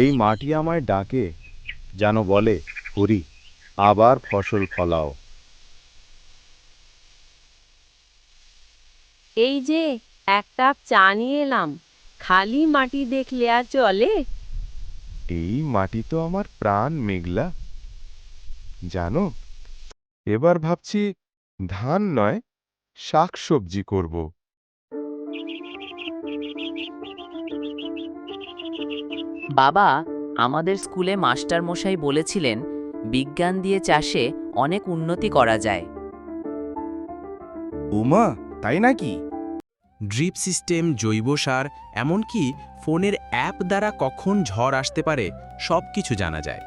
এই মাটি আমায় ডাকে, যেন বলে, হরি, আবার ফসল ফলাও। এই যে এক কাপ চা নিয়ে এলাম, খালি মাটি দেখলে আর চলে? এই মাটি তো আমার প্রাণ মেঘলা। জানো, এবার ভাবছি ধান নয়, শাকসবজি করব। বাবা, আমাদের স্কুলে মাস্টার মশাই বলেছিলেন বিজ্ঞান দিয়ে চাষে অনেক উন্নতি করা যায়। উমা, তাই নাকি? ড্রিপ সিস্টেম, জৈব সার, এমনকি ফোনের অ্যাপ দ্বারা কখন ঝড় আসতে পারে সব কিছু জানা যায়।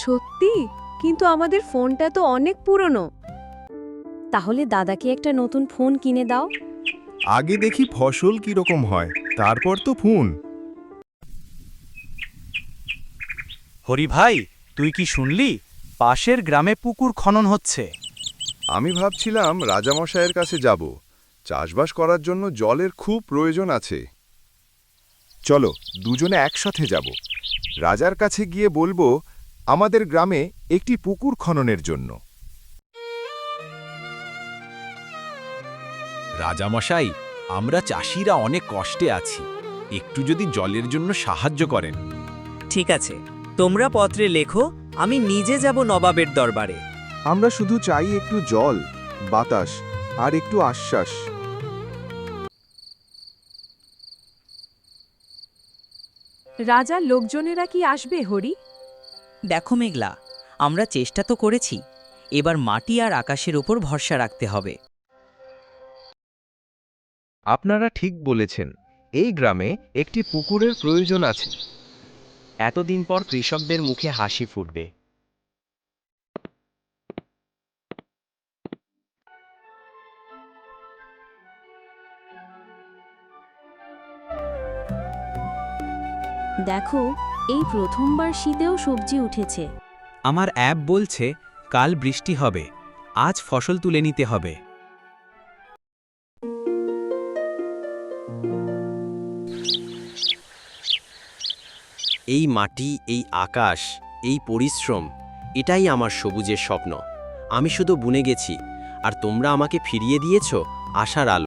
সত্যি? কিন্তু আমাদের ফোনটা তো অনেক পুরনো। তাহলে দাদাকে একটা নতুন ফোন কিনে দাও। আগে দেখি ফসল কিরকম হয়, তারপর তো ফোন। হরি ভাই, তুই কি শুনলি? পাশের গ্রামে পুকুর খনন হচ্ছে। আমি ভাবছিলাম রাজামশাইয়ের কাছে যাব। চাষবাস করার জন্য জলের খুব প্রয়োজন আছে। চলো, দুজনে একসাথে যাব। রাজার কাছে গিয়ে বলবো আমাদের গ্রামে একটি পুকুর খননের জন্য। রাজামশাই, আমরা চাষিরা অনেক কষ্টে আছি, একটু যদি জলের জন্য সাহায্য করেন। ঠিক আছে, তোমরা পত্রে লেখো, আমি নিজে যাব নবাবের দরবারে। আমরা শুধু চাই একটু জল, বাতাস আর একটু আশ্বাস। রাজার লোকজনেরা কি আসবে হরি? দেখো মেঘলা, আমরা চেষ্টা তো করেছি, এবার মাটি আর আকাশের উপর ভরসা রাখতে হবে। আপনারা ঠিক বলেছেন, এই গ্রামে একটি পুকুরের প্রয়োজন আছে। এতদিন পর কৃষকদের মুখে হাসি ফুটবে। দেখো, এই প্রথমবার শীতেও সবজি উঠেছে। আমার অ্যাপ বলছে কাল বৃষ্টি হবে, আজ ফসল তুলে নিতে হবে। এই মাটি, এই আকাশ, এই পরিশ্রম, এটাই আমার সবুজের স্বপ্ন। আমি শুধু বুনে গেছি, আর তোমরা আমাকে ফিরিয়ে দিয়েছ আশার আলো।